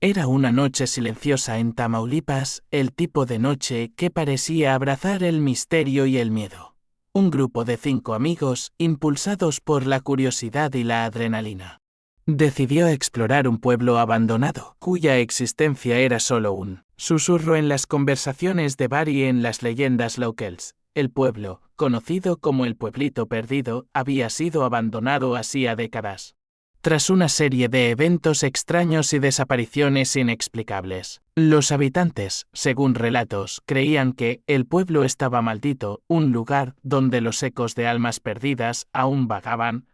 Era una noche silenciosa en Tamaulipas, el tipo de noche que parecía abrazar el misterio y el miedo. Un grupo de 5 amigos, impulsados por la curiosidad y la adrenalina, decidió explorar un pueblo abandonado, cuya existencia era solo un susurro en las conversaciones de bar y en las leyendas locales. El pueblo, conocido como el Pueblito Perdido, había sido abandonado hacía décadas, tras una serie de eventos extraños y desapariciones inexplicables. Los habitantes, según relatos, creían que el pueblo estaba maldito, un lugar donde los ecos de almas perdidas aún vagaban.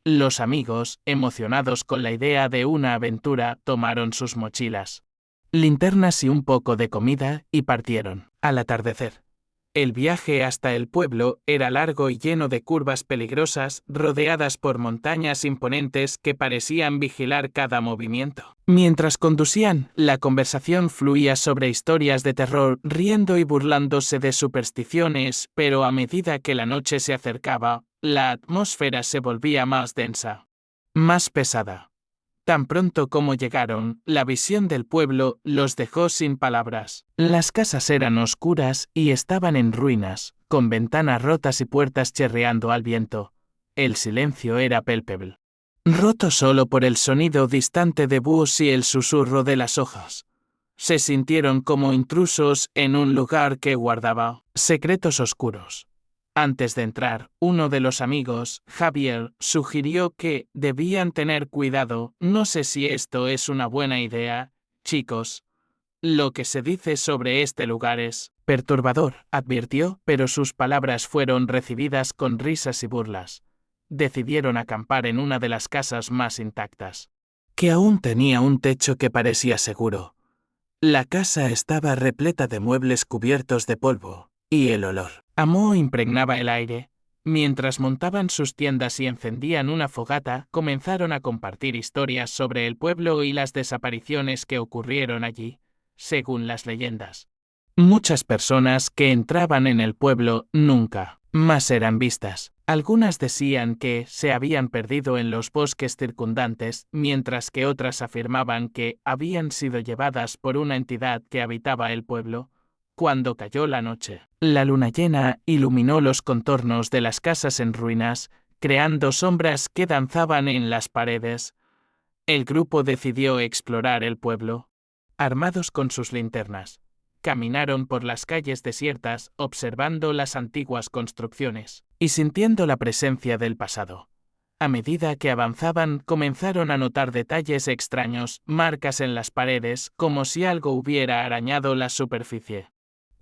Los amigos, emocionados con la idea de una aventura, tomaron sus mochilas, linternas y un poco de comida, y partieron. Al atardecer, el viaje hasta el pueblo era largo y lleno de curvas peligrosas, rodeadas por montañas imponentes que parecían vigilar cada movimiento. Mientras conducían, la conversación fluía sobre historias de terror, riendo y burlándose de supersticiones, pero a medida que la noche se acercaba, la atmósfera se volvía más densa, más pesada. Tan pronto como llegaron, la visión del pueblo los dejó sin palabras. Las casas eran oscuras y estaban en ruinas, con ventanas rotas y puertas chirriando al viento. El silencio era palpable, roto solo por el sonido distante de búhos y el susurro de las hojas. Se sintieron como intrusos en un lugar que guardaba secretos oscuros. Antes de entrar, uno de los amigos, Javier, sugirió que debían tener cuidado. No sé si esto es una buena idea, chicos. Lo que se dice sobre este lugar es perturbador, advirtió, pero sus palabras fueron recibidas con risas y burlas. Decidieron acampar en una de las casas más intactas, que aún tenía un techo que parecía seguro. La casa estaba repleta de muebles cubiertos de polvo, y el olor a moho impregnaba el aire. Mientras montaban sus tiendas y encendían una fogata, comenzaron a compartir historias sobre el pueblo y las desapariciones que ocurrieron allí. Según las leyendas, muchas personas que entraban en el pueblo nunca más eran vistas. Algunas decían que se habían perdido en los bosques circundantes, mientras que otras afirmaban que habían sido llevadas por una entidad que habitaba el pueblo. Cuando cayó la noche, la luna llena iluminó los contornos de las casas en ruinas, creando sombras que danzaban en las paredes. El grupo decidió explorar el pueblo, armados con sus linternas. Caminaron por las calles desiertas, observando las antiguas construcciones y sintiendo la presencia del pasado. A medida que avanzaban, comenzaron a notar detalles extraños, marcas en las paredes, como si algo hubiera arañado la superficie,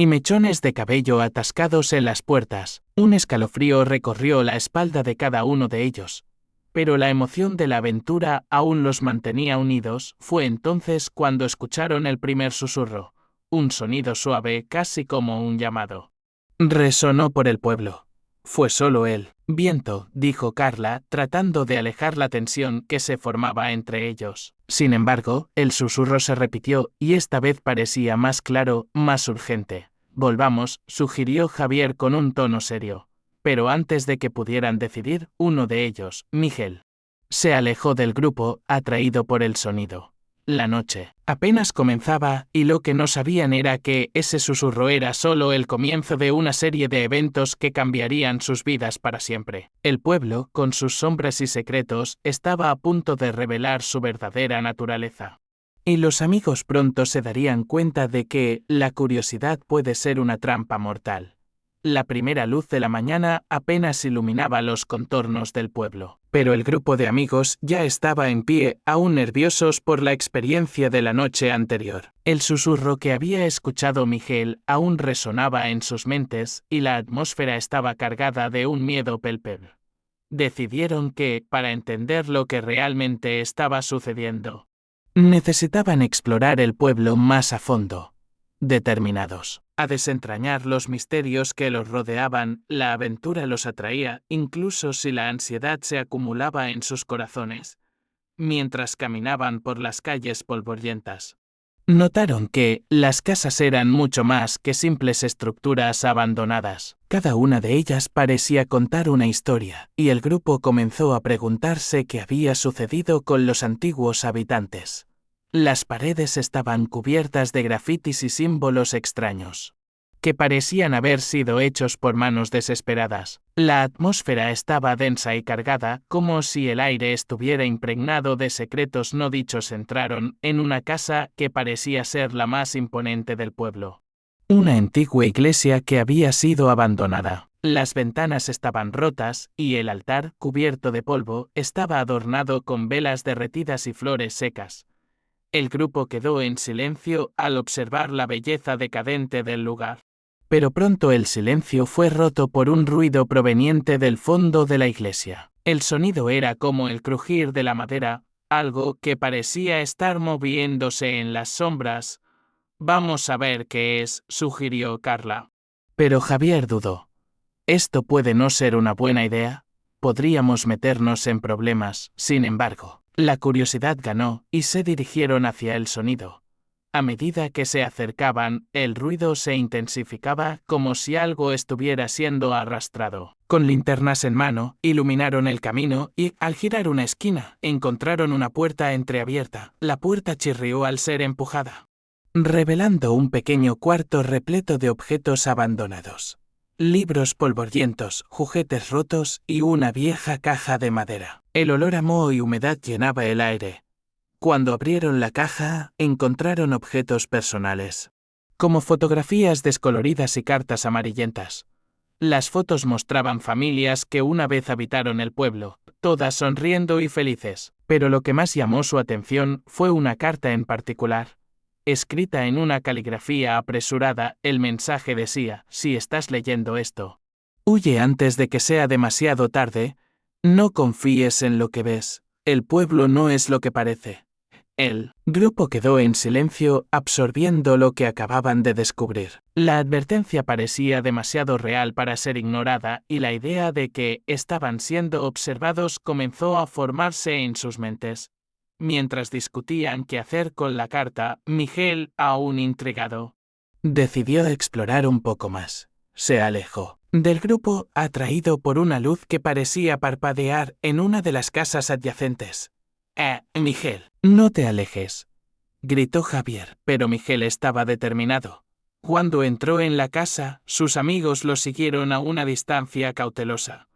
y mechones de cabello atascados en las puertas. Un escalofrío recorrió la espalda de cada uno de ellos, pero la emoción de la aventura aún los mantenía unidos. Fue entonces cuando escucharon el primer susurro. Un sonido suave, casi como un llamado, resonó por el pueblo. Fue solo el viento, dijo Carla, tratando de alejar la tensión que se formaba entre ellos. Sin embargo, el susurro se repitió, y esta vez parecía más claro, más urgente. Volvamos, sugirió Javier con un tono serio. Pero antes de que pudieran decidir, uno de ellos, Miguel, se alejó del grupo, atraído por el sonido. La noche apenas comenzaba, y lo que no sabían era que ese susurro era solo el comienzo de una serie de eventos que cambiarían sus vidas para siempre. El pueblo, con sus sombras y secretos, estaba a punto de revelar su verdadera naturaleza. Y los amigos pronto se darían cuenta de que la curiosidad puede ser una trampa mortal. La primera luz de la mañana apenas iluminaba los contornos del pueblo, pero el grupo de amigos ya estaba en pie, aún nerviosos por la experiencia de la noche anterior. El susurro que había escuchado Miguel aún resonaba en sus mentes, y la atmósfera estaba cargada de un miedo palpable. Decidieron que, para entender lo que realmente estaba sucediendo, necesitaban explorar el pueblo más a fondo. Determinados a desentrañar los misterios que los rodeaban, la aventura los atraía, incluso si la ansiedad se acumulaba en sus corazones. Mientras caminaban por las calles polvorientas, notaron que las casas eran mucho más que simples estructuras abandonadas. Cada una de ellas parecía contar una historia, y el grupo comenzó a preguntarse qué había sucedido con los antiguos habitantes. Las paredes estaban cubiertas de grafitis y símbolos extraños, que parecían haber sido hechos por manos desesperadas. La atmósfera estaba densa y cargada, como si el aire estuviera impregnado de secretos no dichos. Entraron en una casa que parecía ser la más imponente del pueblo. Una antigua iglesia que había sido abandonada. Las ventanas estaban rotas, y el altar, cubierto de polvo, estaba adornado con velas derretidas y flores secas. El grupo quedó en silencio al observar la belleza decadente del lugar. Pero pronto el silencio fue roto por un ruido proveniente del fondo de la iglesia. El sonido era como el crujir de la madera, algo que parecía estar moviéndose en las sombras. Vamos a ver qué es, sugirió Carla. Pero Javier dudó. Esto puede no ser una buena idea. Podríamos meternos en problemas. Sin embargo, la curiosidad ganó y se dirigieron hacia el sonido. A medida que se acercaban, el ruido se intensificaba como si algo estuviera siendo arrastrado. Con linternas en mano, iluminaron el camino y, al girar una esquina, encontraron una puerta entreabierta. La puerta chirrió al ser empujada, revelando un pequeño cuarto repleto de objetos abandonados. Libros polvorientos, juguetes rotos y una vieja caja de madera. El olor a moho y humedad llenaba el aire. Cuando abrieron la caja, encontraron objetos personales, como fotografías descoloridas y cartas amarillentas. Las fotos mostraban familias que una vez habitaron el pueblo, todas sonriendo y felices, pero lo que más llamó su atención fue una carta en particular. Escrita en una caligrafía apresurada, el mensaje decía: si estás leyendo esto, huye antes de que sea demasiado tarde. No confíes en lo que ves. El pueblo no es lo que parece. El grupo quedó en silencio, absorbiendo lo que acababan de descubrir. La advertencia parecía demasiado real para ser ignorada, y la idea de que estaban siendo observados comenzó a formarse en sus mentes. Mientras discutían qué hacer con la carta, Miguel, aún intrigado, decidió explorar un poco más. Se alejó del grupo, atraído por una luz que parecía parpadear en una de las casas adyacentes. Miguel, no te alejes, gritó Javier, pero Miguel estaba determinado. Cuando entró en la casa, sus amigos lo siguieron a una distancia cautelosa.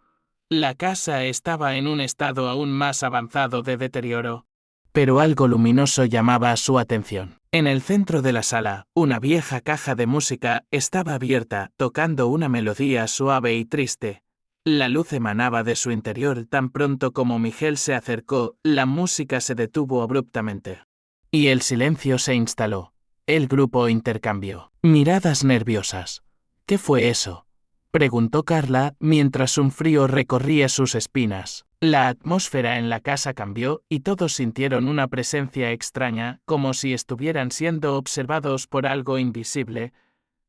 La casa estaba en un estado aún más avanzado de deterioro. Pero algo luminoso llamaba su atención. En el centro de la sala, una vieja caja de música estaba abierta, tocando una melodía suave y triste. La luz emanaba de su interior. Tan pronto como Miguel se acercó, la música se detuvo abruptamente. Y el silencio se instaló. El grupo intercambió miradas nerviosas. ¿Qué fue eso?, preguntó Carla, mientras un frío recorría sus espinas. La atmósfera en la casa cambió y todos sintieron una presencia extraña, como si estuvieran siendo observados por algo invisible.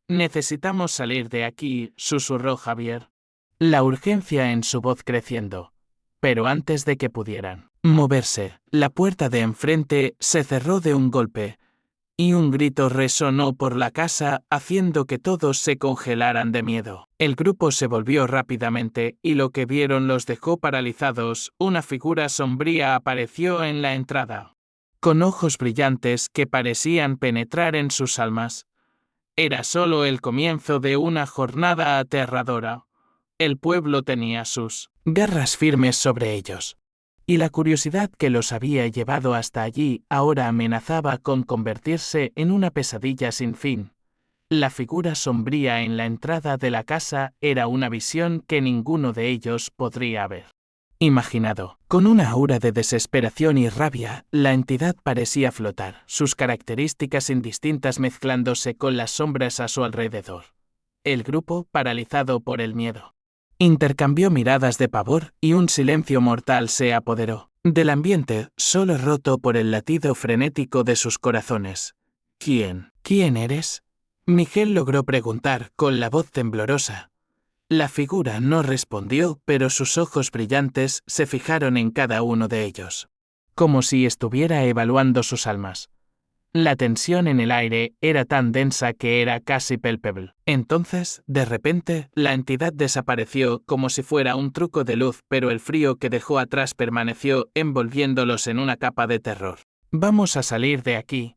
Necesitamos salir de aquí, susurró Javier, la urgencia en su voz creciendo. Pero antes de que pudieran moverse, la puerta de enfrente se cerró de un golpe, y un grito resonó por la casa, haciendo que todos se congelaran de miedo. El grupo se volvió rápidamente, y lo que vieron los dejó paralizados. Una figura sombría apareció en la entrada, con ojos brillantes que parecían penetrar en sus almas. Era solo el comienzo de una jornada aterradora. El pueblo tenía sus garras firmes sobre ellos, y la curiosidad que los había llevado hasta allí ahora amenazaba con convertirse en una pesadilla sin fin. La figura sombría en la entrada de la casa era una visión que ninguno de ellos podría haber imaginado. Con una aura de desesperación y rabia, la entidad parecía flotar, sus características indistintas mezclándose con las sombras a su alrededor. El grupo, paralizado por el miedo, intercambió miradas de pavor y un silencio mortal se apoderó del ambiente, solo roto por el latido frenético de sus corazones. ¿Quién eres?, Miguel logró preguntar con la voz temblorosa. La figura no respondió, pero sus ojos brillantes se fijaron en cada uno de ellos, como si estuviera evaluando sus almas. La tensión en el aire era tan densa que era casi palpable. Entonces, de repente, la entidad desapareció como si fuera un truco de luz, pero el frío que dejó atrás permaneció, envolviéndolos en una capa de terror. Vamos a salir de aquí,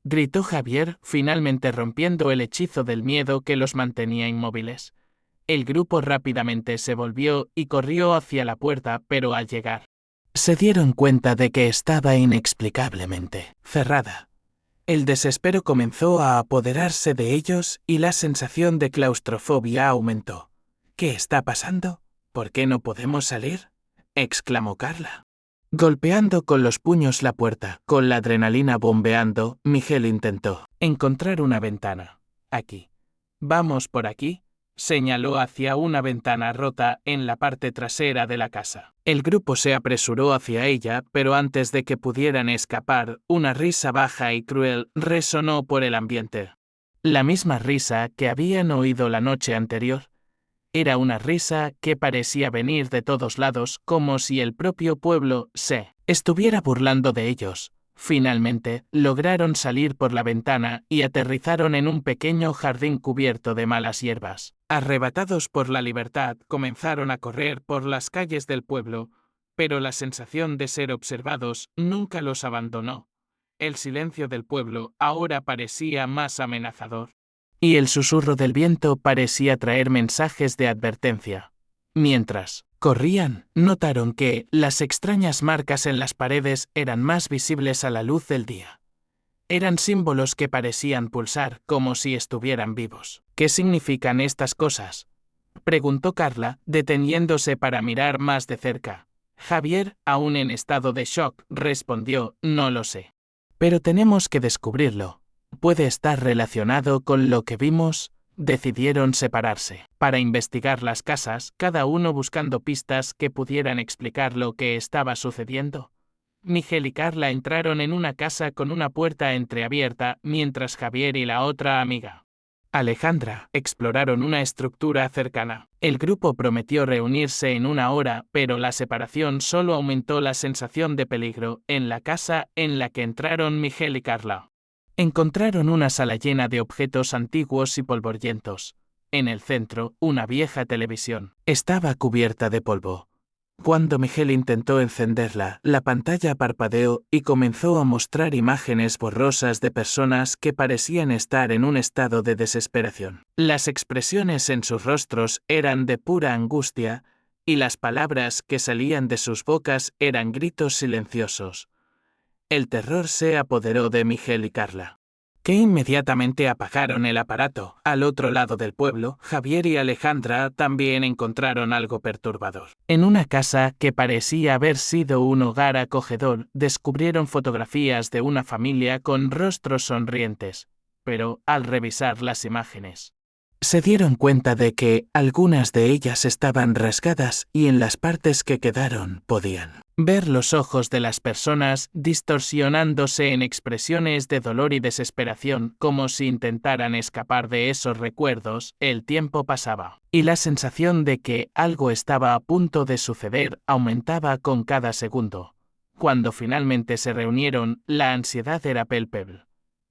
gritó Javier, finalmente rompiendo el hechizo del miedo que los mantenía inmóviles. El grupo rápidamente se volvió y corrió hacia la puerta, pero al llegar, se dieron cuenta de que estaba inexplicablemente cerrada. El desespero comenzó a apoderarse de ellos y la sensación de claustrofobia aumentó. ¿Qué está pasando? ¿Por qué no podemos salir?, exclamó Carla. Golpeando con los puños la puerta, con la adrenalina bombeando, Miguel intentó encontrar una ventana. Aquí. Vamos por aquí, señaló hacia una ventana rota en la parte trasera de la casa. El grupo se apresuró hacia ella, pero antes de que pudieran escapar, una risa baja y cruel resonó por el ambiente. La misma risa que habían oído la noche anterior. Era una risa que parecía venir de todos lados, como si el propio pueblo se estuviera burlando de ellos. Finalmente, lograron salir por la ventana y aterrizaron en un pequeño jardín cubierto de malas hierbas. Arrebatados por la libertad, comenzaron a correr por las calles del pueblo, pero la sensación de ser observados nunca los abandonó. El silencio del pueblo ahora parecía más amenazador. Y el susurro del viento parecía traer mensajes de advertencia. Mientras corrían, notaron que las extrañas marcas en las paredes eran más visibles a la luz del día. Eran símbolos que parecían pulsar, como si estuvieran vivos. ¿Qué significan estas cosas?, preguntó Carla, deteniéndose para mirar más de cerca. Javier, aún en estado de shock, respondió: no lo sé. Pero tenemos que descubrirlo. ¿Puede estar relacionado con lo que vimos? Decidieron separarse para investigar las casas, cada uno buscando pistas que pudieran explicar lo que estaba sucediendo. Miguel y Carla entraron en una casa con una puerta entreabierta, mientras Javier y la otra amiga, Alejandra, exploraron una estructura cercana. El grupo prometió reunirse en una hora, pero la separación solo aumentó la sensación de peligro en la casa en la que entraron Miguel y Carla. Encontraron una sala llena de objetos antiguos y polvorientos. En el centro, una vieja televisión estaba cubierta de polvo. Cuando Miguel intentó encenderla, la pantalla parpadeó y comenzó a mostrar imágenes borrosas de personas que parecían estar en un estado de desesperación. Las expresiones en sus rostros eran de pura angustia, y las palabras que salían de sus bocas eran gritos silenciosos. El terror se apoderó de Miguel y Carla, que inmediatamente apagaron el aparato. Al otro lado del pueblo, Javier y Alejandra también encontraron algo perturbador. En una casa que parecía haber sido un hogar acogedor, descubrieron fotografías de una familia con rostros sonrientes, pero al revisar las imágenes, se dieron cuenta de que algunas de ellas estaban rasgadas y en las partes que quedaron podían ver los ojos de las personas distorsionándose en expresiones de dolor y desesperación, como si intentaran escapar de esos recuerdos. El tiempo pasaba, y la sensación de que algo estaba a punto de suceder aumentaba con cada segundo. Cuando finalmente se reunieron, la ansiedad era palpable.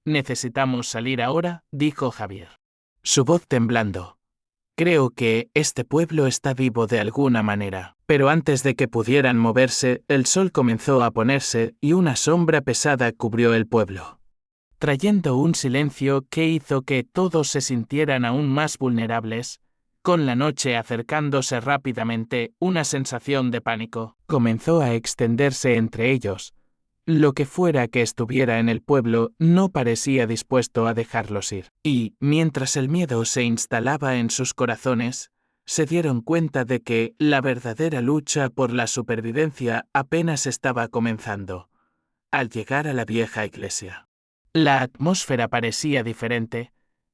«Necesitamos salir ahora», dijo Javier, su voz temblando. «Creo que este pueblo está vivo de alguna manera». Pero antes de que pudieran moverse, el sol comenzó a ponerse y una sombra pesada cubrió el pueblo, trayendo un silencio que hizo que todos se sintieran aún más vulnerables. Con la noche acercándose rápidamente, una sensación de pánico comenzó a extenderse entre ellos. Lo que fuera que estuviera en el pueblo no parecía dispuesto a dejarlos ir. Y, mientras el miedo se instalaba en sus corazones, se dieron cuenta de que la verdadera lucha por la supervivencia apenas estaba comenzando. Al llegar a la vieja iglesia, la atmósfera parecía diferente.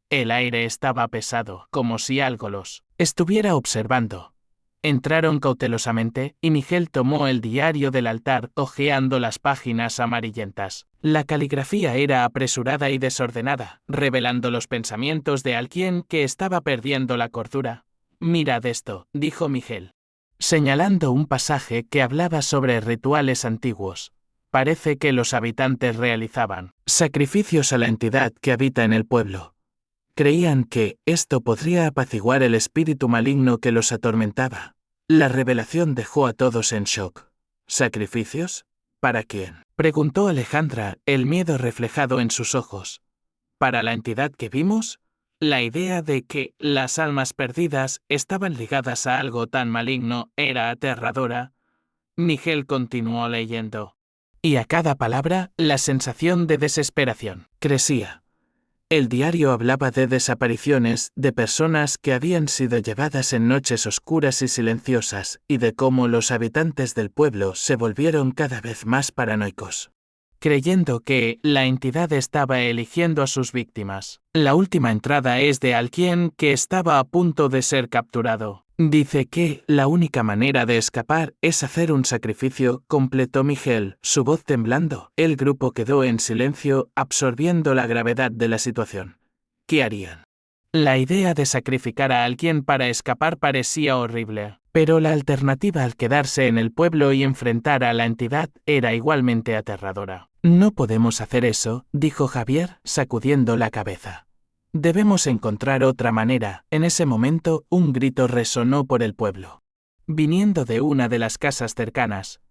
El aire estaba pesado, como si algo los estuviera observando. Entraron cautelosamente, y Miguel tomó el diario del altar, hojeando las páginas amarillentas. La caligrafía era apresurada y desordenada, revelando los pensamientos de alguien que estaba perdiendo la cordura. «Mirad esto», dijo Miguel, señalando un pasaje que hablaba sobre rituales antiguos. Parece que los habitantes realizaban sacrificios a la entidad que habita en el pueblo. Creían que esto podría apaciguar el espíritu maligno que los atormentaba. La revelación dejó a todos en shock. ¿Sacrificios? ¿Para quién? Preguntó Alejandra, el miedo reflejado en sus ojos. Para la entidad que vimos, la idea de que las almas perdidas estaban ligadas a algo tan maligno era aterradora. Miguel continuó leyendo. Y a cada palabra, la sensación de desesperación crecía. El diario hablaba de desapariciones, de personas que habían sido llevadas en noches oscuras y silenciosas, y de cómo los habitantes del pueblo se volvieron cada vez más paranoicos, creyendo que la entidad estaba eligiendo a sus víctimas. La última entrada es de alguien que estaba a punto de ser capturado. Dice que la única manera de escapar es hacer un sacrificio, completó Miguel, su voz temblando. El grupo quedó en silencio, absorbiendo la gravedad de la situación. ¿Qué harían? La idea de sacrificar a alguien para escapar parecía horrible, pero la alternativa al quedarse en el pueblo y enfrentar a la entidad era igualmente aterradora. No podemos hacer eso, dijo Javier, sacudiendo la cabeza. Debemos encontrar otra manera. En ese momento, un grito resonó por el pueblo, viniendo de una de las casas cercanas.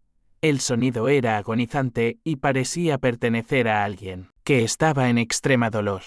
El sonido era agonizante y parecía pertenecer a alguien que estaba en extrema dolor.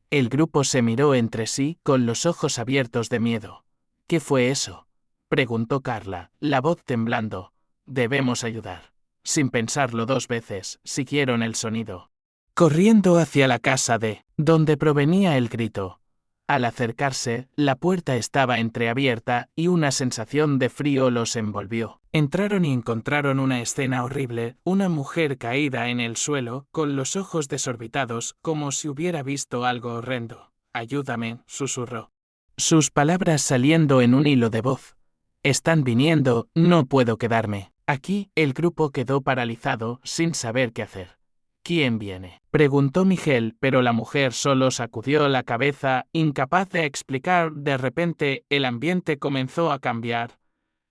El grupo se miró entre sí, con los ojos abiertos de miedo. ¿Qué fue eso?, preguntó Carla, la voz temblando. Debemos ayudar. Sin pensarlo dos veces, siguieron el sonido, corriendo hacia la casa de donde provenía el grito. Al acercarse, la puerta estaba entreabierta y una sensación de frío los envolvió. Entraron y encontraron una escena horrible, una mujer caída en el suelo, con los ojos desorbitados, como si hubiera visto algo horrendo. «Ayúdame», susurró, sus palabras saliendo en un hilo de voz. «Están viniendo, no puedo quedarme aquí». El grupo quedó paralizado, sin saber qué hacer. «¿Quién viene?», preguntó Miguel, pero la mujer solo sacudió la cabeza, incapaz de explicar. De repente, el ambiente comenzó a cambiar.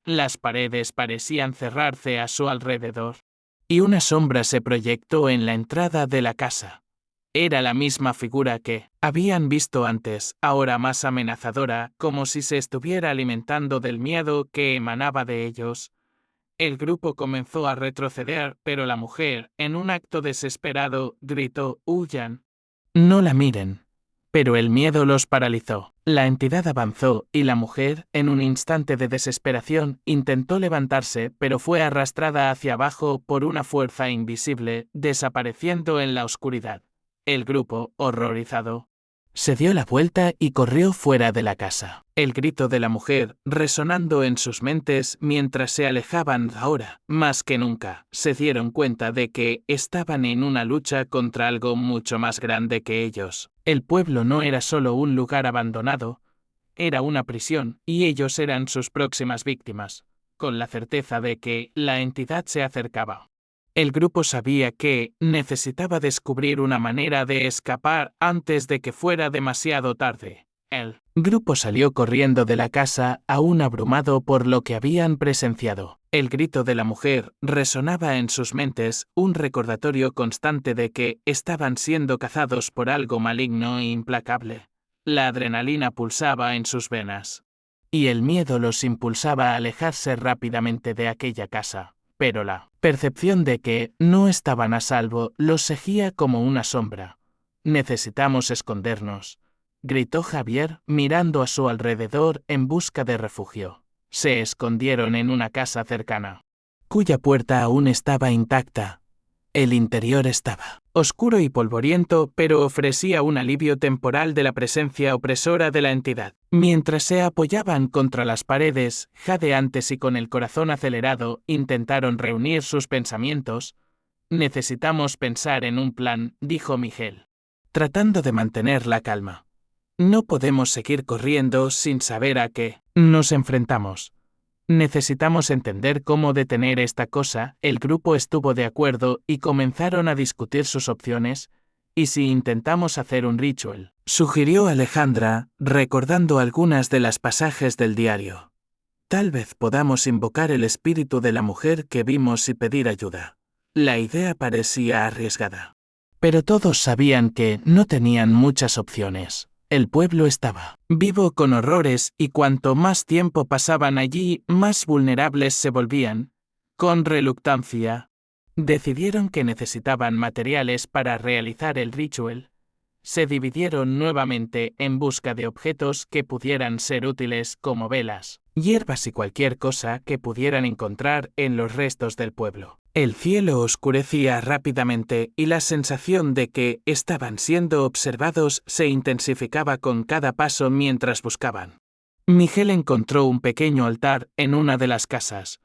Las paredes parecían cerrarse a su alrededor, y una sombra se proyectó en la entrada de la casa. Era la misma figura que habían visto antes, ahora más amenazadora, como si se estuviera alimentando del miedo que emanaba de ellos. El grupo comenzó a retroceder, pero la mujer, en un acto desesperado, gritó: «¡Huyan! No la miren». Pero el miedo los paralizó. La entidad avanzó, y la mujer, en un instante de desesperación, intentó levantarse, pero fue arrastrada hacia abajo por una fuerza invisible, desapareciendo en la oscuridad. El grupo, horrorizado, se dio la vuelta y corrió fuera de la casa. El grito de la mujer, resonando en sus mentes mientras se alejaban. Ahora, más que nunca, se dieron cuenta de que estaban en una lucha contra algo mucho más grande que ellos. El pueblo no era solo un lugar abandonado, era una prisión, y ellos eran sus próximas víctimas, con la certeza de que la entidad se acercaba. El grupo sabía que necesitaba descubrir una manera de escapar antes de que fuera demasiado tarde. El grupo salió corriendo de la casa, aún abrumado por lo que habían presenciado. El grito de la mujer resonaba en sus mentes, un recordatorio constante de que estaban siendo cazados por algo maligno e implacable. La adrenalina pulsaba en sus venas, y el miedo los impulsaba a alejarse rápidamente de aquella casa. Pero la percepción de que no estaban a salvo los seguía como una sombra. «Necesitamos escondernos», gritó Javier, mirando a su alrededor en busca de refugio. Se escondieron en una casa cercana, cuya puerta aún estaba intacta. El interior estaba oscuro y polvoriento, pero ofrecía un alivio temporal de la presencia opresora de la entidad. Mientras se apoyaban contra las paredes, jadeantes y con el corazón acelerado, intentaron reunir sus pensamientos. «Necesitamos pensar en un plan», dijo Miguel, tratando de mantener la calma. «No podemos seguir corriendo sin saber a qué nos enfrentamos. Necesitamos entender cómo detener esta cosa». El grupo estuvo de acuerdo y comenzaron a discutir sus opciones. «¿Y si intentamos hacer un ritual?», sugirió Alejandra, recordando algunas de las pasajes del diario. «Tal vez podamos invocar el espíritu de la mujer que vimos y pedir ayuda». La idea parecía arriesgada, pero todos sabían que no tenían muchas opciones. El pueblo estaba vivo con horrores, y cuanto más tiempo pasaban allí, más vulnerables se volvían. Con reluctancia, Decidieron que necesitaban materiales para realizar el ritual. Se dividieron nuevamente en busca de objetos que pudieran ser útiles como velas, hierbas y cualquier cosa que pudieran encontrar en los restos del pueblo. El cielo oscurecía rápidamente y la sensación de que estaban siendo observados se intensificaba con cada paso mientras buscaban. Miguel encontró un pequeño altar en una de las casas.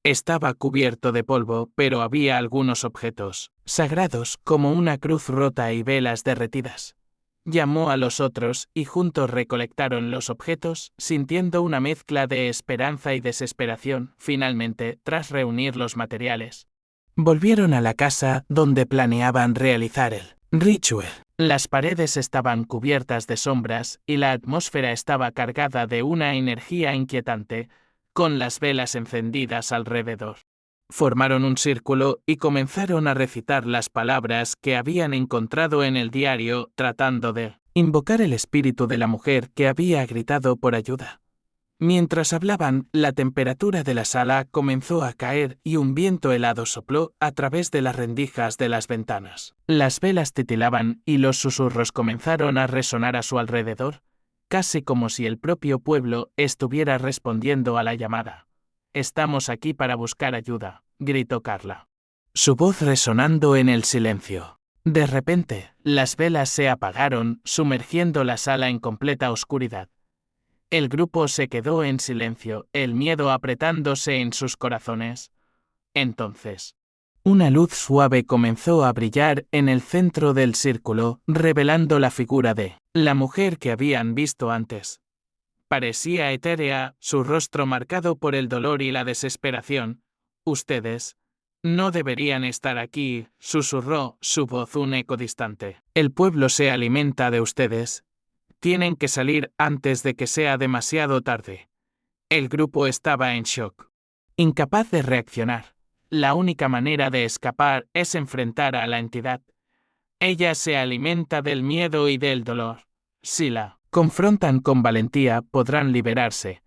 Estaba cubierto de polvo, pero había algunos objetos sagrados, como una cruz rota y velas derretidas. Llamó a los otros y juntos recolectaron los objetos, sintiendo una mezcla de esperanza y desesperación. Finalmente, tras reunir los materiales, volvieron a la casa donde planeaban realizar el ritual. Las paredes estaban cubiertas de sombras y la atmósfera estaba cargada de una energía inquietante, con las velas encendidas alrededor. Formaron un círculo y comenzaron a recitar las palabras que habían encontrado en el diario, tratando de invocar el espíritu de la mujer que había gritado por ayuda. Mientras hablaban, la temperatura de la sala comenzó a caer y un viento helado sopló a través de las rendijas de las ventanas. Las velas titilaban y los susurros comenzaron a resonar a su alrededor, casi como si el propio pueblo estuviera respondiendo a la llamada. «Estamos aquí para buscar ayuda», gritó Carla, su voz resonando en el silencio. De repente, las velas se apagaron, sumergiendo la sala en completa oscuridad. El grupo se quedó en silencio, el miedo apretándose en sus corazones. Entonces, una luz suave comenzó a brillar en el centro del círculo, revelando la figura de la mujer que habían visto antes. Parecía etérea, su rostro marcado por el dolor y la desesperación. «Ustedes no deberían estar aquí», susurró su voz un eco distante. «El pueblo se alimenta de ustedes. Tienen que salir antes de que sea demasiado tarde». El grupo estaba en shock, incapaz de reaccionar. La única manera de escapar es enfrentar a la entidad. Ella se alimenta del miedo y del dolor. Si la confrontan con valentía, podrán liberarse.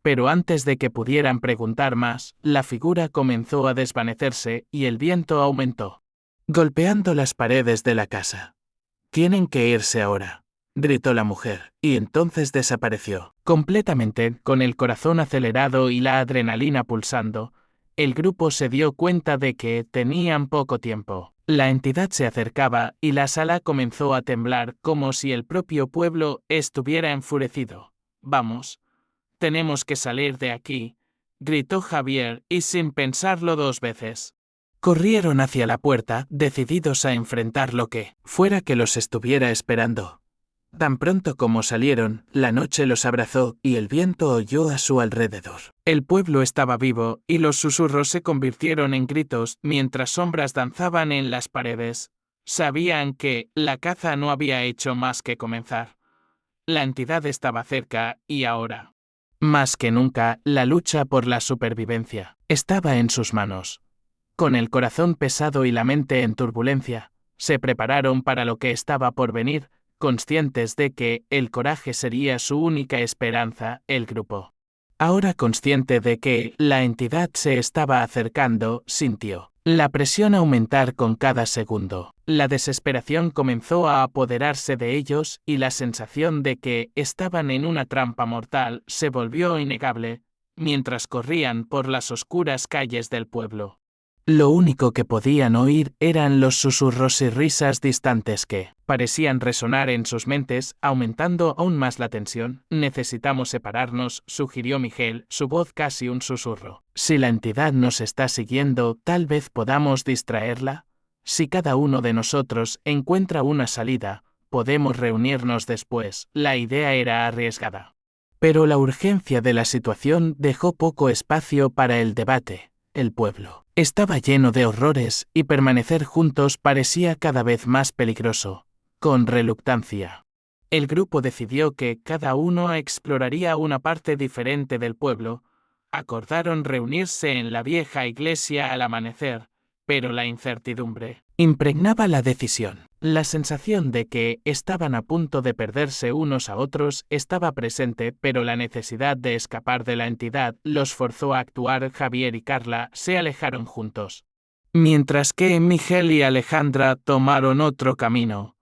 Pero antes de que pudieran preguntar más, la figura comenzó a desvanecerse y el viento aumentó, golpeando las paredes de la casa. «Tienen que irse ahora», gritó la mujer, y entonces desapareció. Completamente, con el corazón acelerado y la adrenalina pulsando, el grupo se dio cuenta de que tenían poco tiempo. La entidad se acercaba y la sala comenzó a temblar como si el propio pueblo estuviera enfurecido. «Vamos, tenemos que salir de aquí», gritó Javier, y sin pensarlo dos veces, corrieron hacia la puerta, decididos a enfrentar lo que fuera que los estuviera esperando. Tan pronto como salieron, la noche los abrazó y el viento oyó a su alrededor. El pueblo estaba vivo y los susurros se convirtieron en gritos mientras sombras danzaban en las paredes. Sabían que la caza no había hecho más que comenzar. La entidad estaba cerca y ahora, más que nunca, la lucha por la supervivencia estaba en sus manos. Con el corazón pesado y la mente en turbulencia, se prepararon para lo que estaba por venir, conscientes de que el coraje sería su única esperanza. El grupo, ahora consciente de que la entidad se estaba acercando, sintió la presión aumentar con cada segundo. La desesperación comenzó a apoderarse de ellos y la sensación de que estaban en una trampa mortal se volvió innegable, mientras corrían por las oscuras calles del pueblo. Lo único que podían oír eran los susurros y risas distantes que parecían resonar en sus mentes, aumentando aún más la tensión. «Necesitamos separarnos», sugirió Miguel, su voz casi un susurro. «Si la entidad nos está siguiendo, tal vez podamos distraerla. Si cada uno de nosotros encuentra una salida, podemos reunirnos después». La idea era arriesgada, pero la urgencia de la situación dejó poco espacio para el debate. El pueblo estaba lleno de horrores y permanecer juntos parecía cada vez más peligroso. Con reluctancia, el grupo decidió que cada uno exploraría una parte diferente del pueblo. Acordaron reunirse en la vieja iglesia al amanecer, pero la incertidumbre impregnaba la decisión. La sensación de que estaban a punto de perderse unos a otros estaba presente, pero la necesidad de escapar de la entidad los forzó a actuar. Javier y Carla se alejaron juntos, mientras que Miguel y Alejandra tomaron otro camino.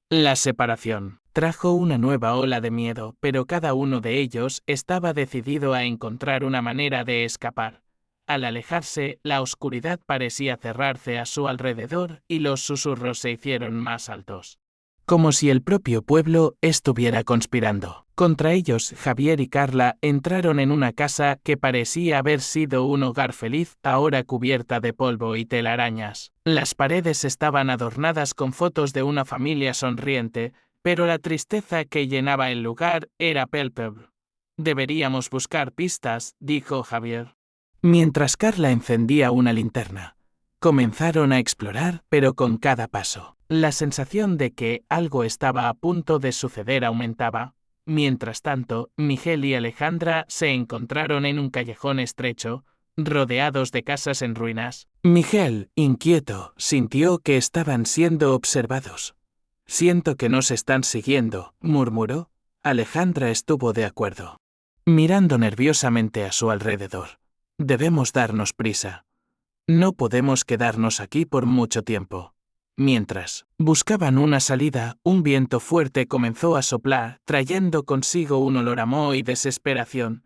La separación trajo una nueva ola de miedo, pero cada uno de ellos estaba decidido a encontrar una manera de escapar. Al alejarse, la oscuridad parecía cerrarse a su alrededor y los susurros se hicieron más altos. Como si el propio pueblo estuviera conspirando. Contra ellos, Javier y Carla entraron en una casa que parecía haber sido un hogar feliz, ahora cubierta de polvo y telarañas. Las paredes estaban adornadas con fotos de una familia sonriente, pero la tristeza que llenaba el lugar era palpable. Deberíamos buscar pistas, dijo Javier. Mientras Carla encendía una linterna. Comenzaron a explorar, pero con cada paso, la sensación de que algo estaba a punto de suceder aumentaba. Mientras tanto, Miguel y Alejandra se encontraron en un callejón estrecho, rodeados de casas en ruinas. Miguel, inquieto, sintió que estaban siendo observados. Siento que nos están siguiendo, murmuró. Alejandra estuvo de acuerdo, mirando nerviosamente a su alrededor. Debemos darnos prisa. No podemos quedarnos aquí por mucho tiempo. Mientras buscaban una salida, un viento fuerte comenzó a soplar, trayendo consigo un olor a moho y desesperación.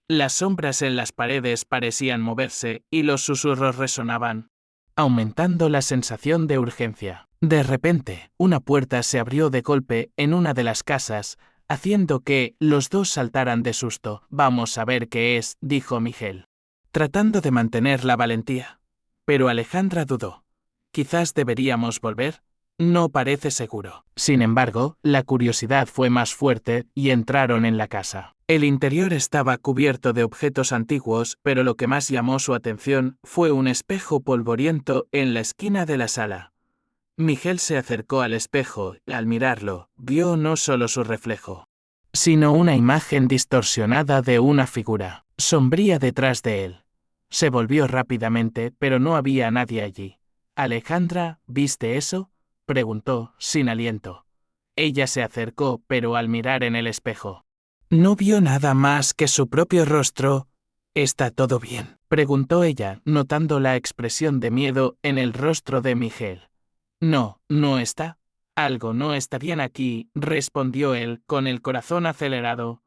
Las sombras en las paredes parecían moverse y los susurros resonaban, aumentando la sensación de urgencia. De repente, una puerta se abrió de golpe en una de las casas, haciendo que los dos saltaran de susto. Vamos a ver qué es, dijo Miguel, tratando de mantener la valentía. Pero Alejandra dudó. Quizás deberíamos volver. No parece seguro. Sin embargo, la curiosidad fue más fuerte y entraron en la casa. El interior estaba cubierto de objetos antiguos, pero lo que más llamó su atención fue un espejo polvoriento en la esquina de la sala. Miguel se acercó al espejo y, al mirarlo, vio no solo su reflejo, sino una imagen distorsionada de una figura sombría detrás de él. Se volvió rápidamente, pero no había nadie allí. Alejandra, ¿viste eso?, preguntó, sin aliento. Ella se acercó, pero al mirar en el espejo, no vio nada más que su propio rostro. ¿Está todo bien?, preguntó ella, notando la expresión de miedo en el rostro de Miguel. No, no está. Algo no está bien aquí, respondió él, con el corazón acelerado.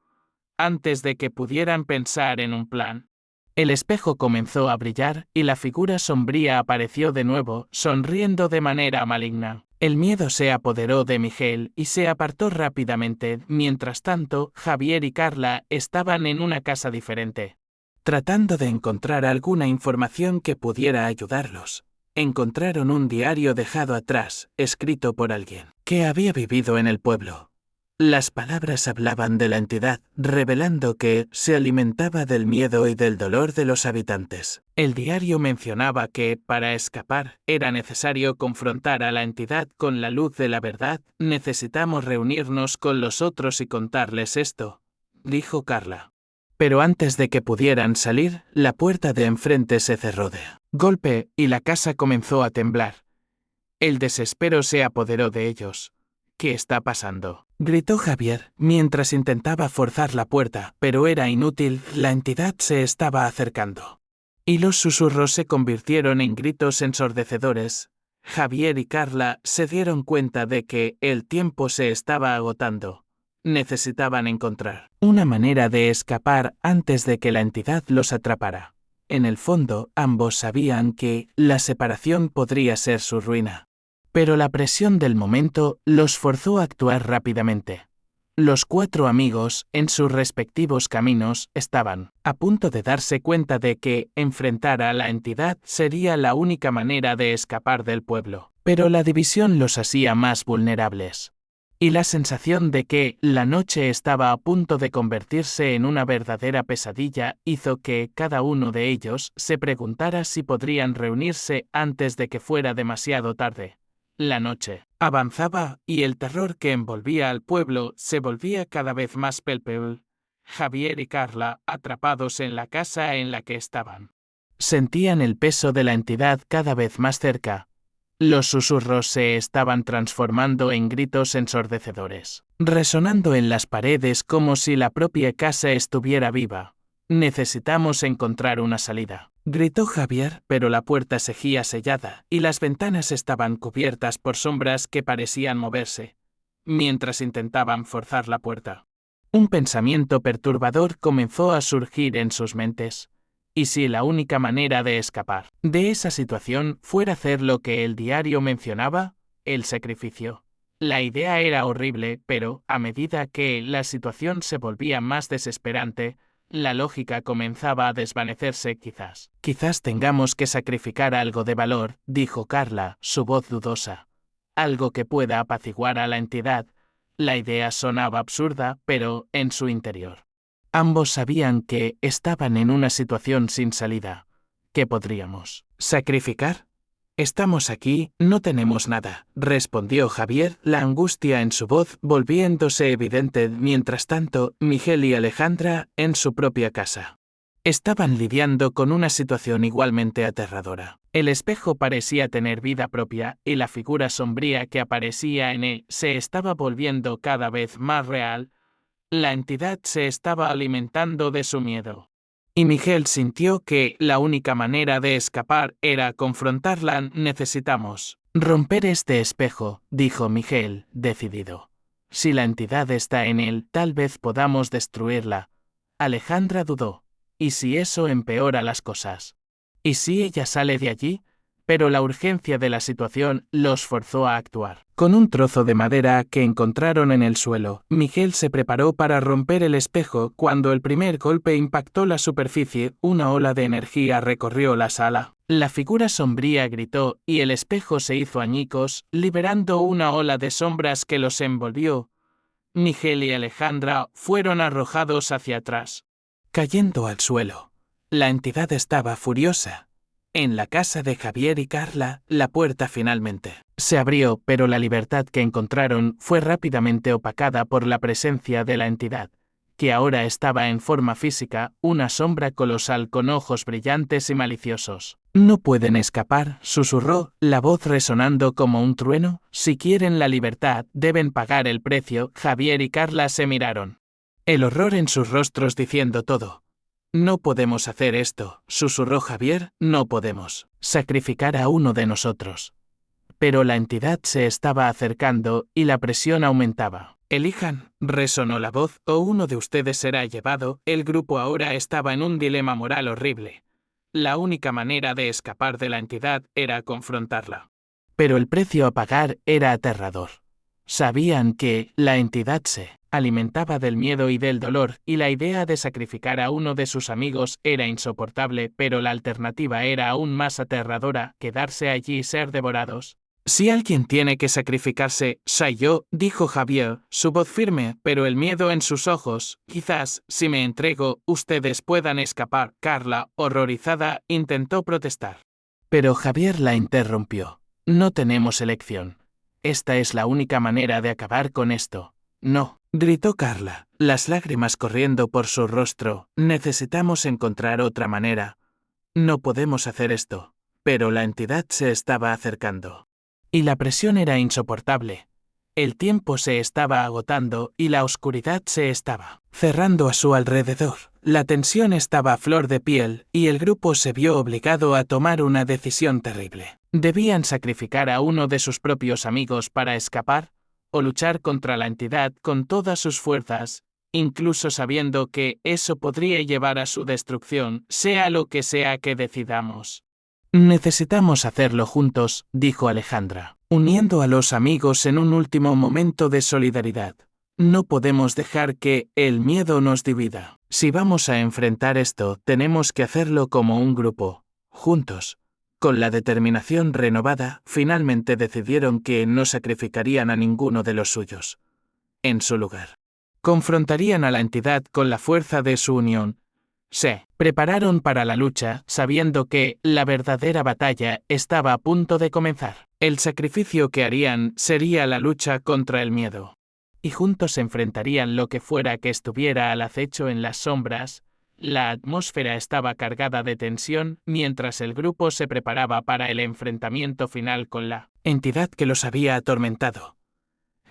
Antes de que pudieran pensar en un plan, el espejo comenzó a brillar y la figura sombría apareció de nuevo, sonriendo de manera maligna. El miedo se apoderó de Miguel y se apartó rápidamente. Mientras tanto, Javier y Carla estaban en una casa diferente, tratando de encontrar alguna información que pudiera ayudarlos. Encontraron un diario dejado atrás, escrito por alguien que había vivido en el pueblo. Las palabras hablaban de la entidad, revelando que se alimentaba del miedo y del dolor de los habitantes. El diario mencionaba que, para escapar, era necesario confrontar a la entidad con la luz de la verdad. Necesitamos reunirnos con los otros y contarles esto, dijo Carla. Pero antes de que pudieran salir, la puerta de enfrente se cerró de golpe y la casa comenzó a temblar. El desespero se apoderó de ellos. ¿Qué está pasando?, gritó Javier, mientras intentaba forzar la puerta, pero era inútil, la entidad se estaba acercando. Y los susurros se convirtieron en gritos ensordecedores. Javier y Carla se dieron cuenta de que el tiempo se estaba agotando. Necesitaban encontrar una manera de escapar antes de que la entidad los atrapara. En el fondo, ambos sabían que la separación podría ser su ruina. Pero la presión del momento los forzó a actuar rápidamente. Los 4 amigos, en sus respectivos caminos, estaban a punto de darse cuenta de que enfrentar a la entidad sería la única manera de escapar del pueblo. Pero la división los hacía más vulnerables. Y la sensación de que la noche estaba a punto de convertirse en una verdadera pesadilla hizo que cada uno de ellos se preguntara si podrían reunirse antes de que fuera demasiado tarde. La noche avanzaba y el terror que envolvía al pueblo se volvía cada vez más palpable. Javier y Carla, atrapados en la casa en la que estaban, sentían el peso de la entidad cada vez más cerca. Los susurros se estaban transformando en gritos ensordecedores, resonando en las paredes como si la propia casa estuviera viva. Necesitamos encontrar una salida, gritó Javier, pero la puerta seguía sellada y las ventanas estaban cubiertas por sombras que parecían moverse, mientras intentaban forzar la puerta. Un pensamiento perturbador comenzó a surgir en sus mentes. ¿Y si la única manera de escapar de esa situación fuera hacer lo que el diario mencionaba? El sacrificio. La idea era horrible, pero, a medida que la situación se volvía más desesperante, la lógica comenzaba a desvanecerse. Quizás tengamos que sacrificar algo de valor, dijo Carla, su voz dudosa. Algo que pueda apaciguar a la entidad. La idea sonaba absurda, pero en su interior. Ambos sabían que estaban en una situación sin salida. ¿Qué podríamos sacrificar? Estamos aquí, no tenemos nada, respondió Javier, la angustia en su voz volviéndose evidente. Mientras tanto, Miguel y Alejandra, en su propia casa, estaban lidiando con una situación igualmente aterradora. El espejo parecía tener vida propia y la figura sombría que aparecía en él se estaba volviendo cada vez más real. La entidad se estaba alimentando de su miedo. Y Miguel sintió que la única manera de escapar era confrontarla. Necesitamos romper este espejo, dijo Miguel, decidido. Si la entidad está en él, tal vez podamos destruirla. Alejandra dudó. ¿Y si eso empeora las cosas? ¿Y si ella sale de allí? Pero la urgencia de la situación los forzó a actuar. Con un trozo de madera que encontraron en el suelo, Miguel se preparó para romper el espejo. Cuando el primer golpe impactó la superficie, una ola de energía recorrió la sala. La figura sombría gritó y el espejo se hizo añicos, liberando una ola de sombras que los envolvió. Miguel y Alejandra fueron arrojados hacia atrás, cayendo al suelo. La entidad estaba furiosa. En la casa de Javier y Carla, la puerta finalmente se abrió, pero la libertad que encontraron fue rápidamente opacada por la presencia de la entidad, que ahora estaba en forma física, una sombra colosal con ojos brillantes y maliciosos. No pueden escapar, susurró, la voz resonando como un trueno. Si quieren la libertad, deben pagar el precio. Javier y Carla se miraron, el horror en sus rostros diciendo todo. No podemos hacer esto, susurró Javier, no podemos sacrificar a uno de nosotros. Pero la entidad se estaba acercando y la presión aumentaba. Elijan, resonó la voz, o uno de ustedes será llevado. El grupo ahora estaba en un dilema moral horrible. La única manera de escapar de la entidad era confrontarla. Pero el precio a pagar era aterrador. Sabían que la entidad se alimentaba del miedo y del dolor, y la idea de sacrificar a uno de sus amigos era insoportable, pero la alternativa era aún más aterradora, quedarse allí y ser devorados. Si alguien tiene que sacrificarse, soy yo, dijo Javier, su voz firme, pero el miedo en sus ojos. Quizás, si me entrego, ustedes puedan escapar. Carla, horrorizada, intentó protestar. Pero Javier la interrumpió. No tenemos elección. Esta es la única manera de acabar con esto. No, gritó Carla, las lágrimas corriendo por su rostro. Necesitamos encontrar otra manera. No podemos hacer esto. Pero la entidad se estaba acercando. Y la presión era insoportable. El tiempo se estaba agotando y la oscuridad se estaba cerrando a su alrededor. La tensión estaba a flor de piel y el grupo se vio obligado a tomar una decisión terrible. ¿Debían sacrificar a uno de sus propios amigos para escapar? ¿O luchar contra la entidad con todas sus fuerzas, incluso sabiendo que eso podría llevar a su destrucción, sea lo que sea que decidamos? Necesitamos hacerlo juntos, dijo Alejandra, uniendo a los amigos en un último momento de solidaridad. No podemos dejar que el miedo nos divida. Si vamos a enfrentar esto, tenemos que hacerlo como un grupo, juntos. Con la determinación renovada, finalmente decidieron que no sacrificarían a ninguno de los suyos. En su lugar, confrontarían a la entidad con la fuerza de su unión. Se prepararon para la lucha, sabiendo que la verdadera batalla estaba a punto de comenzar. El sacrificio que harían sería la lucha contra el miedo. Y juntos enfrentarían lo que fuera que estuviera al acecho en las sombras. La atmósfera estaba cargada de tensión mientras el grupo se preparaba para el enfrentamiento final con la entidad que los había atormentado.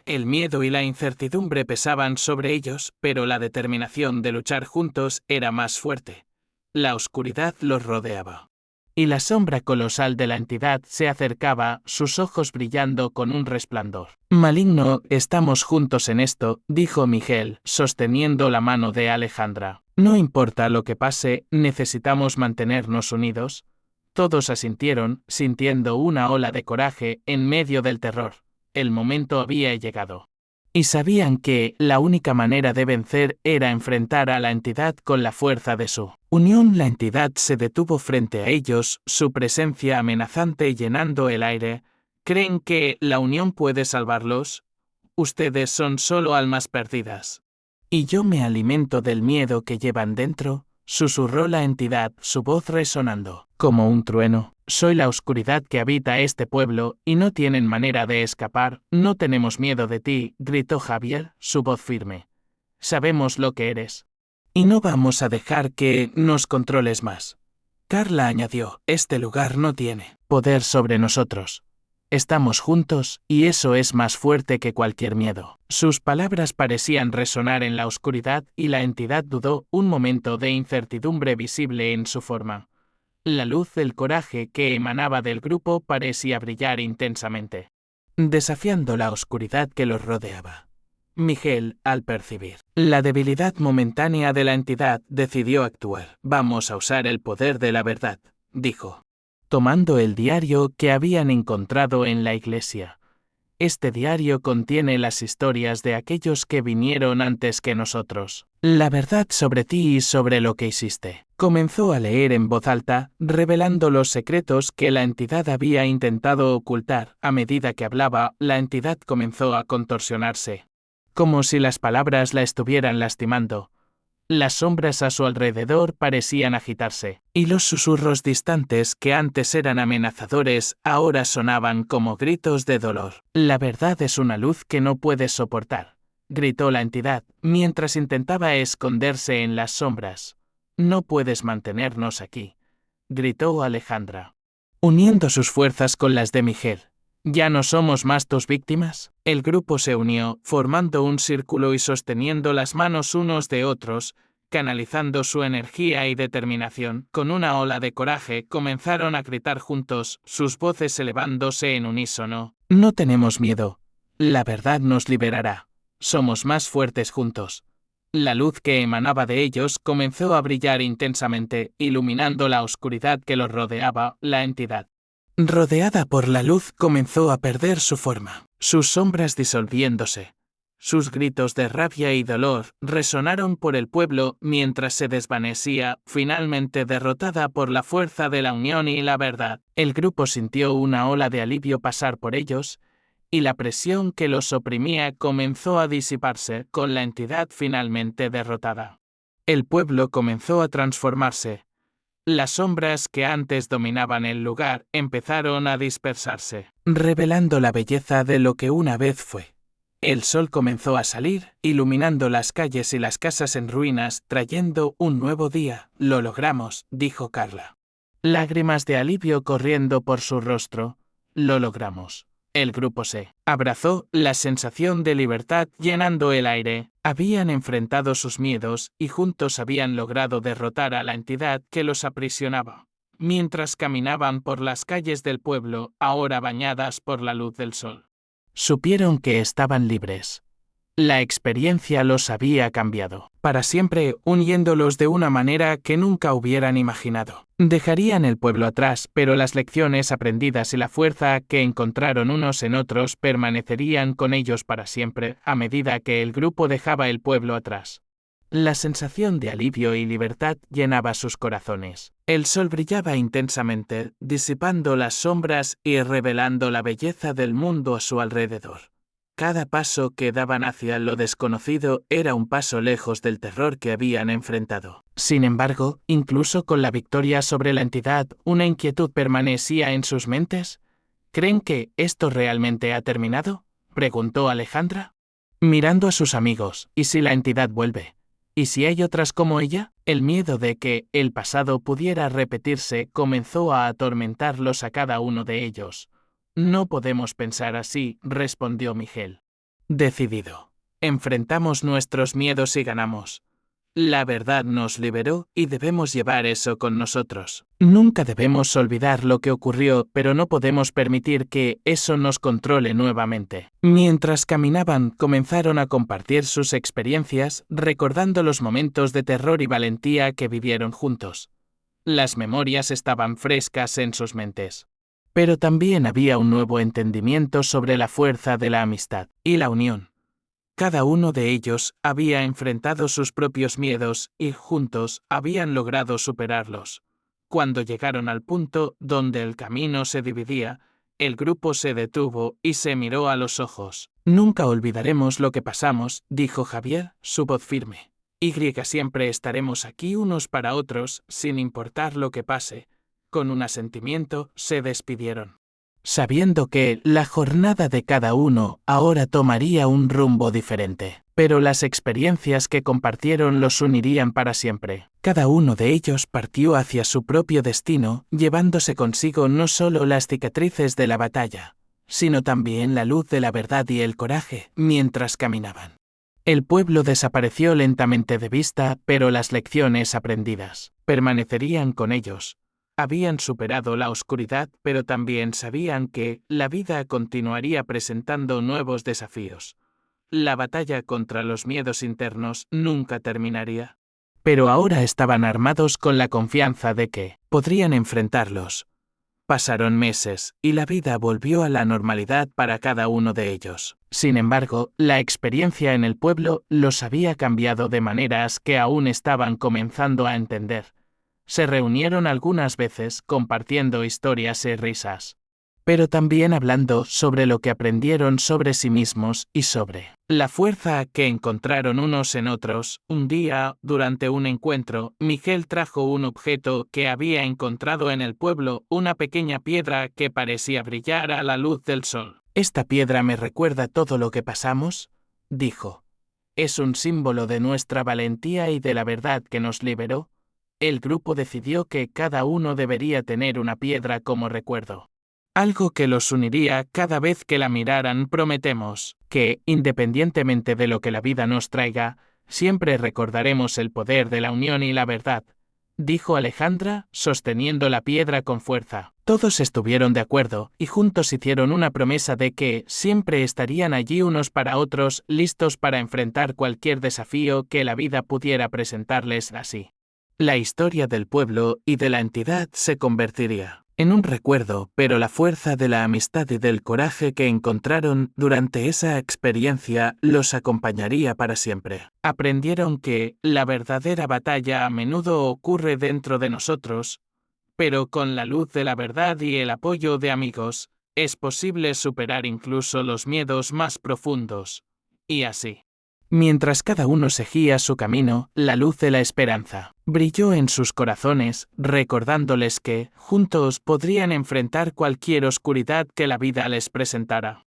El miedo y la incertidumbre pesaban sobre ellos, pero la determinación de luchar juntos era más fuerte. la oscuridad los rodeaba. Y la sombra colosal de la entidad se acercaba, sus ojos brillando con un resplandor. Maligno, estamos juntos en esto, dijo Miguel, sosteniendo la mano de Alejandra. No importa lo que pase, necesitamos mantenernos unidos. Todos asintieron, sintiendo una ola de coraje en medio del terror. El momento había llegado. Y sabían que la única manera de vencer era enfrentar a la entidad con la fuerza de su unión. La entidad se detuvo frente a ellos, su presencia amenazante llenando el aire. ¿Creen que la unión puede salvarlos? Ustedes son solo almas perdidas. Y yo me alimento del miedo que llevan dentro, susurró la entidad, su voz resonando como un trueno. Soy la oscuridad que habita este pueblo, y no tienen manera de escapar. No tenemos miedo de ti, gritó Javier, su voz firme. Sabemos lo que eres. Y no vamos a dejar que nos controles más. Carla añadió, este lugar no tiene poder sobre nosotros. Estamos juntos, y eso es más fuerte que cualquier miedo. Sus palabras parecían resonar en la oscuridad, y la entidad dudó un momento de incertidumbre visible en su forma. La luz del coraje que emanaba del grupo parecía brillar intensamente, desafiando la oscuridad que los rodeaba. Miguel, al percibir la debilidad momentánea de la entidad, decidió actuar. Vamos a usar el poder de la verdad, dijo, tomando el diario que habían encontrado en la iglesia. Este diario contiene las historias de aquellos que vinieron antes que nosotros. La verdad sobre ti y sobre lo que hiciste. Comenzó a leer en voz alta, revelando los secretos que la entidad había intentado ocultar. A medida que hablaba, la entidad comenzó a contorsionarse, como si las palabras la estuvieran lastimando. Las sombras a su alrededor parecían agitarse, y los susurros distantes que antes eran amenazadores ahora sonaban como gritos de dolor. La verdad es una luz que no puedes soportar, gritó la entidad, mientras intentaba esconderse en las sombras. No puedes mantenernos aquí, gritó Alejandra, uniendo sus fuerzas con las de Miguel. ¿Ya no somos más tus víctimas? El grupo se unió, formando un círculo y sosteniendo las manos unos de otros, canalizando su energía y determinación. Con una ola de coraje, comenzaron a gritar juntos, sus voces elevándose en unísono. No tenemos miedo. La verdad nos liberará. Somos más fuertes juntos. La luz que emanaba de ellos comenzó a brillar intensamente, iluminando la oscuridad que los rodeaba. La entidad, rodeada por la luz, comenzó a perder su forma, sus sombras disolviéndose. Sus gritos de rabia y dolor resonaron por el pueblo mientras se desvanecía, finalmente derrotada por la fuerza de la unión y la verdad. El grupo sintió una ola de alivio pasar por ellos, y la presión que los oprimía comenzó a disiparse con la entidad finalmente derrotada. El pueblo comenzó a transformarse. Las sombras que antes dominaban el lugar empezaron a dispersarse, revelando la belleza de lo que una vez fue. El sol comenzó a salir, iluminando las calles y las casas en ruinas, trayendo un nuevo día. Lo logramos, dijo Carla, lágrimas de alivio corriendo por su rostro. Lo logramos. El grupo se abrazó, la sensación de libertad llenando el aire. Habían enfrentado sus miedos y juntos habían logrado derrotar a la entidad que los aprisionaba. Mientras caminaban por las calles del pueblo, ahora bañadas por la luz del sol, supieron que estaban libres. La experiencia los había cambiado para siempre, uniéndolos de una manera que nunca hubieran imaginado. Dejarían el pueblo atrás, pero las lecciones aprendidas y la fuerza que encontraron unos en otros permanecerían con ellos para siempre, a medida que el grupo dejaba el pueblo atrás. La sensación de alivio y libertad llenaba sus corazones. El sol brillaba intensamente, disipando las sombras y revelando la belleza del mundo a su alrededor. Cada paso que daban hacia lo desconocido era un paso lejos del terror que habían enfrentado. Sin embargo, incluso con la victoria sobre la entidad, una inquietud permanecía en sus mentes. ¿Creen que esto realmente ha terminado?, preguntó Alejandra, mirando a sus amigos. ¿Y si la entidad vuelve? ¿Y si hay otras como ella? El miedo de que el pasado pudiera repetirse comenzó a atormentarlos a cada uno de ellos. No podemos pensar así, respondió Miguel, decidido. Enfrentamos nuestros miedos y ganamos. La verdad nos liberó y debemos llevar eso con nosotros. Nunca debemos olvidar lo que ocurrió, pero no podemos permitir que eso nos controle nuevamente. Mientras caminaban, comenzaron a compartir sus experiencias, recordando los momentos de terror y valentía que vivieron juntos. Las memorias estaban frescas en sus mentes. Pero también había un nuevo entendimiento sobre la fuerza de la amistad y la unión. Cada uno de ellos había enfrentado sus propios miedos y juntos habían logrado superarlos. Cuando llegaron al punto donde el camino se dividía, el grupo se detuvo y se miró a los ojos. Nunca olvidaremos lo que pasamos, dijo Javier, su voz firme. Siempre estaremos aquí unos para otros, sin importar lo que pase. Con un asentimiento, se despidieron, sabiendo que la jornada de cada uno ahora tomaría un rumbo diferente. Pero las experiencias que compartieron los unirían para siempre. Cada uno de ellos partió hacia su propio destino, llevándose consigo no solo las cicatrices de la batalla, sino también la luz de la verdad y el coraje, mientras caminaban. El pueblo desapareció lentamente de vista, pero las lecciones aprendidas permanecerían con ellos. Habían superado la oscuridad, pero también sabían que la vida continuaría presentando nuevos desafíos. La batalla contra los miedos internos nunca terminaría. Pero ahora estaban armados con la confianza de que podrían enfrentarlos. Pasaron meses, y la vida volvió a la normalidad para cada uno de ellos. Sin embargo, la experiencia en el pueblo los había cambiado de maneras que aún estaban comenzando a entender. Se reunieron algunas veces compartiendo historias y risas, pero también hablando sobre lo que aprendieron sobre sí mismos y sobre la fuerza que encontraron unos en otros. Un día, durante un encuentro, Miguel trajo un objeto que había encontrado en el pueblo, una pequeña piedra que parecía brillar a la luz del sol. «¿Esta piedra me recuerda todo lo que pasamos?», dijo. «Es un símbolo de nuestra valentía y de la verdad que nos liberó». El grupo decidió que cada uno debería tener una piedra como recuerdo. Algo que los uniría cada vez que la miraran. Prometemos que, independientemente de lo que la vida nos traiga, siempre recordaremos el poder de la unión y la verdad, dijo Alejandra, sosteniendo la piedra con fuerza. Todos estuvieron de acuerdo, y juntos hicieron una promesa de que siempre estarían allí unos para otros, listos para enfrentar cualquier desafío que la vida pudiera presentarles. Así, la historia del pueblo y de la entidad se convertiría en un recuerdo, pero la fuerza de la amistad y del coraje que encontraron durante esa experiencia los acompañaría para siempre. Aprendieron que la verdadera batalla a menudo ocurre dentro de nosotros, pero con la luz de la verdad y el apoyo de amigos, es posible superar incluso los miedos más profundos. Y así, mientras cada uno seguía su camino, la luz de la esperanza brilló en sus corazones, recordándoles que, juntos, podrían enfrentar cualquier oscuridad que la vida les presentara.